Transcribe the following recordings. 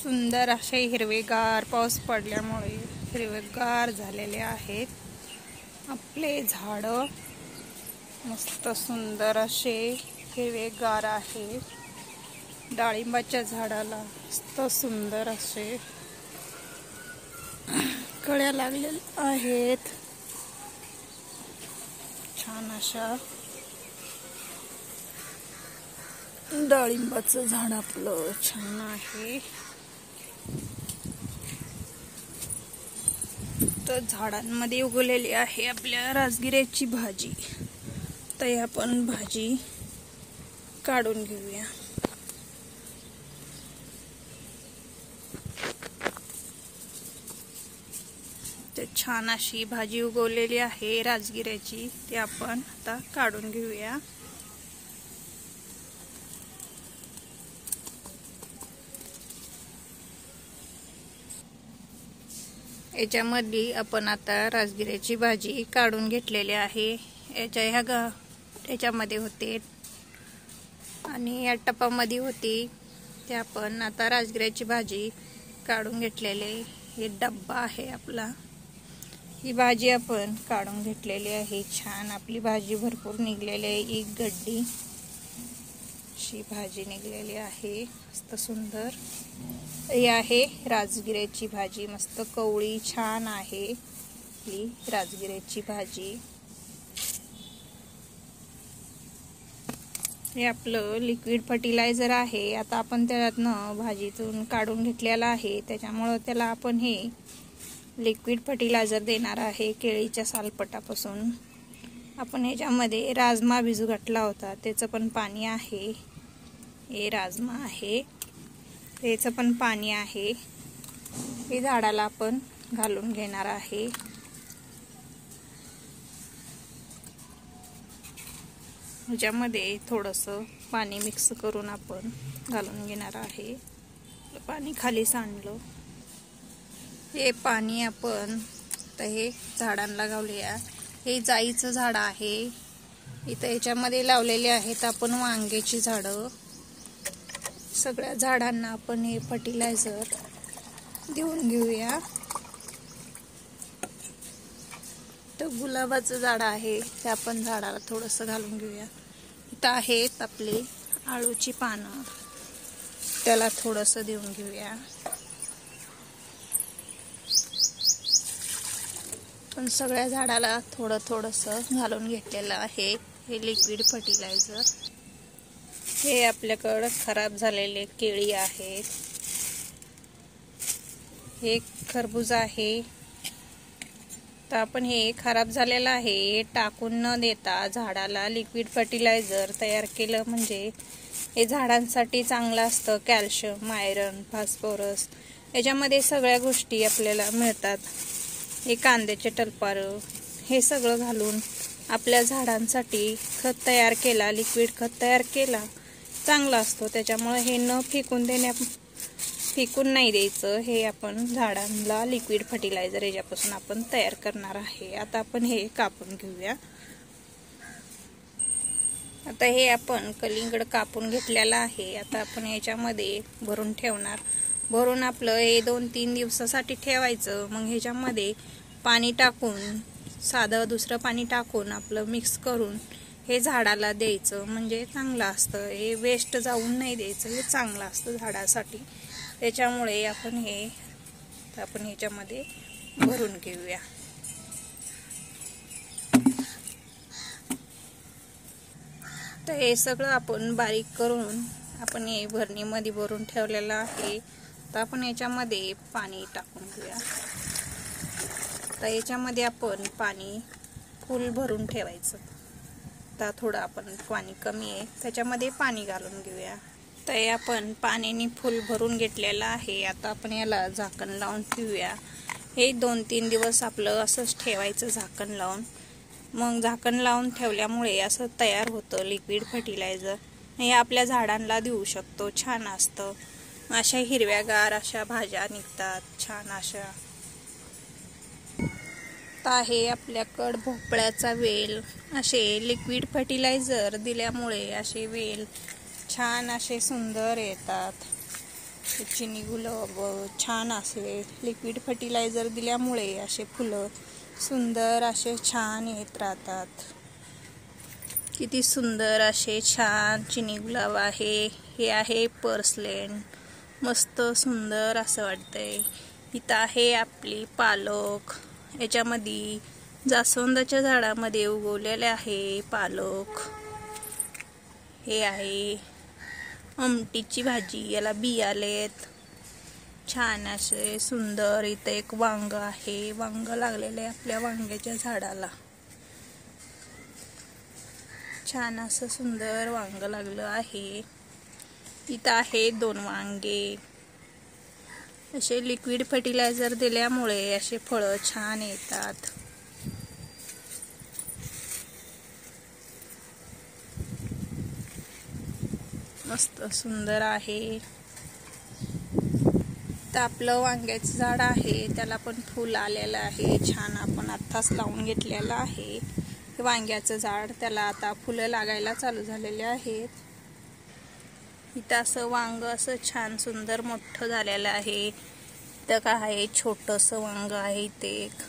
सुंदर असे हिरवेगार पाऊस पडल्यामुळे हिरवेगार झालेले आहेत आपले झाड। मस्त सुंदर असे हिरवेगार आहे। डाळिंबाच्या झाडाला मस्त सुंदर असे कळ्या लागलेल्या आहेत। छान अशा डाळिंबाचं झाड आपलं छान आहे। तर झाडांमध्ये उगवलेली आहे आपल्या राजगिऱ्याची भाजी। तर आपण भाजी काढून घेऊया। ते छान अशी भाजी उगवलेली आहे राजगिऱ्याची, ते आपण आता काढून घेऊया। याच्यामध्ये आपण आता राजगिऱ्याची भाजी काढून घेतलेली आहे। याच्यामध्ये होते आणि या टपामध्ये होती, ते आपण आता राजगिऱ्याची भाजी काढून घेतलेले। हे डब्बा आहे आपला, ही भाजी आपण काढून घेतलेली आहे। छान आपली भाजी भरपूर निघलेली आहे। एक गड्डी अशी भाजी निघलेली आहे, मस्त सुंदर। ही आहे राजगिऱ्याची भाजी, मस्त कवळी छान आहे ही राजगिऱ्याची भाजी। हे आपलं लिक्विड फर्टिलायझर आहे। आता आपण त्यातनं भाजीतून काढून घेतलेला आहे, त्याच्यामुळे त्याला आपण हे लिक्विड फर्टिलायझर देणार आहे। केळीच्या सालपटापासून आपण ह्याच्यामध्ये राजमा भिजू घातला होता, त्याचं पण पाणी आहे। हे राजमा आहे, त्याचं पण पाणी आहे। हे झाडाला आपण घालून घेणार आहे। ह्याच्यामध्ये थोडंसं पाणी मिक्स करून आपण घालून घेणार आहे। पाणी खाली सांडलं, हे पाणी आपण तर हे झाडांना घालूया। हे जाईचं झाड आहे, इथं याच्यामध्ये लावलेले आहेत आपण वांग्याची झाडं। सगळ्या झाडांना आपण हे फर्टिलायझर देऊन घेऊया। तर गुलाबाचं झाड आहे, ते आपण झाडाला थोडंसं घालून घेऊया। इथं आहेत आपली आळूची पानं, त्याला थोडंसं देऊन घेऊया। पण सगळ्या झाडाला थोडंसं घालून घेतलेलं आहे हे लिक्विड फर्टिलायझर। हे आपल्याकडं खराब झालेले केळी आहेत, हे खरबूज आहे। तर आपण हे खराब झालेलं आहे हे टाकून न देता झाडाला लिक्विड फर्टिलायझर तयार केलं म्हणजे हे झाडांसाठी चांगलं असतं। कॅल्शियम, आयरन, फॉस्फरस याच्यामध्ये सगळ्या गोष्टी आपल्याला मिळतात। हे कांद्याचे टलपारं हे सगळं घालून आपल्या झाडांसाठी खत तयार केला, लिक्विड खत तयार केला, चांगला असतो। त्याच्यामुळे हे न फेकून नाही द्यायचं। हे आपण झाडांना लिक्विड फर्टिलायझर याच्यापासून आपण तयार करणार आहे। आता आपण हे कापून घेऊया। आता हे आपण कलिंगड कापून घेतलेला आहे, आता आपण याच्यामध्ये भरून ठेवणार। भरून आपलं हे 2-3 दिवसासाठी ठेवायचं। मग ह्याच्यामध्ये पाणी टाकून, साधं दुसरं पाणी टाकून आपलं मिक्स करून हे झाडाला द्यायचं, म्हणजे चांगलं असतं। हे वेस्ट जाऊन नाही द्यायचं, हे चांगलं असतं झाडासाठी। त्याच्यामुळे आपण ह्याच्यामध्ये भरून घेऊया। तर हे सगळं आपण बारीक करून आपण हे भरणीमध्ये भरून ठेवलेलं आहे। तर आपण याच्यामध्ये पाणी टाकून घेऊया। तर याच्यामध्ये आपण पाणी फुल भरून ठेवायचं। तर थोडं आपण पाणी कमी आहे, त्याच्यामध्ये पाणी घालून घेऊया। तर हे आपण पाण्याने फुल भरून घेतलेलं आहे। आता आपण याला झाकण लावून ठेवूया। हे 2-3 दिवस आपलं असंच ठेवायचं झाकण लावून। मग झाकण लावून ठेवल्यामुळे असं तयार होतं लिक्विड फर्टिलायझर। हे आपल्या झाडांना देऊ शकतो, छान असतं। अशा हिरव्यागार अशा भाज्या निघतात छान अशा। तर हे आपल्याकडं भोपळ्याचा वेल, असे लिक्विड फर्टिलायझर दिल्यामुळे असे वेल छान असे सुंदर येतात। चिनी गुलाब छान असे लिक्विड फर्टिलायझर दिल्यामुळे असे फुलं सुंदर असे छान येत राहतात. किती सुंदर असे छान चिनी गुलाब आहे. हे आहे पर्सलेन, मस्त सुंदर असं वाटतंय. इथं आहे आपली पालक, याच्यामध्ये जास्वंदाच्या झाडामध्ये उगवलेले आहे पालक. हे आहे आमटीची भाजी, याला बी आलेत छान असे सुंदर. इथं एक वांग आहे, वांग लागलेलं आहे आपल्या वांग्याच्या झाडाला. छान असं सुंदर वांग लागलं आहे. इथं आहे 2 वांगे. असे लिक्विड फर्टिलायझर दिल्यामुळे असे फळं छान येतात. मस्त सुंदर आहे. तर आपलं वांग्याचं झाड आहे, त्याला पण फुल आलेलं आहे छान. आपण आत्ताच लावून घेतलेलं आहे वांग्याचं झाड. त्याला आता फुलं लागायला चालू झालेले आहेत. इथं असं वांग असं छान सुंदर मोठं झालेलं आहे. इथं काय आहे, छोटंसं वांग आहे. इथे एक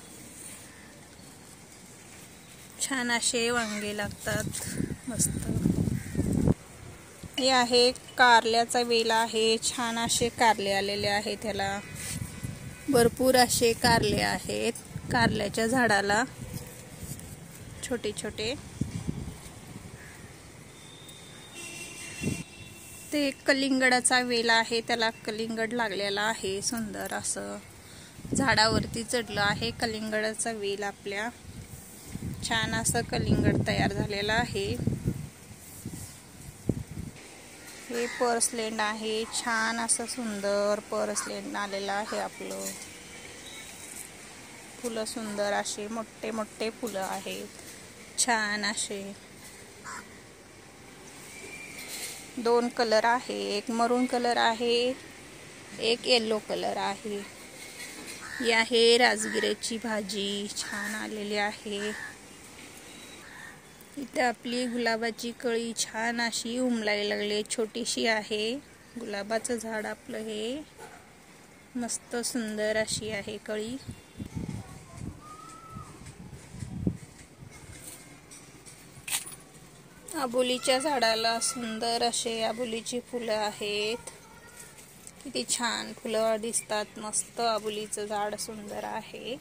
छान असे वांगे लागतात मस्त. हे आहे कारल्याचा वेल आहे, छान असे कारले आलेले आहेत. त्याला भरपूर असे कारले आहेत कारल्याच्या झाडाला, छोटे छोटे. ते कलिंगडाचा वेल आहे, त्याला कलिंगड लागलेला आहे सुंदर असं. झाडावरती चढलं आहे कलिंगडाचा वेल आपल्या. छान असं कलिंगड तयार झालेलं आहे. हे पर्सलेंड आहे, छान असं सुंदर पर्सलेंड आलेलं आहे आपलं. फुलं सुंदर असे मोठे मोठे फुलं आहेत छान असे. 2 कलर आहे, एक मरून कलर आहे, एक येलो कलर आहे. ही आहे राजगिऱ्याची भाजी, छान आलेली आहे. इथे आपली गुलाबाची कळी छान अशी उमलायला लागली, छोटीशी आहे. गुलाबाचं झाड आपलं हे मस्त सुंदर अशी आहे कळी. आबोलीच्या झाडाला सुंदर असे आबोलीची फुलं आहेत. किती छान फुलं दिसतात, मस्त आबोलीचं झाड सुंदर आहे.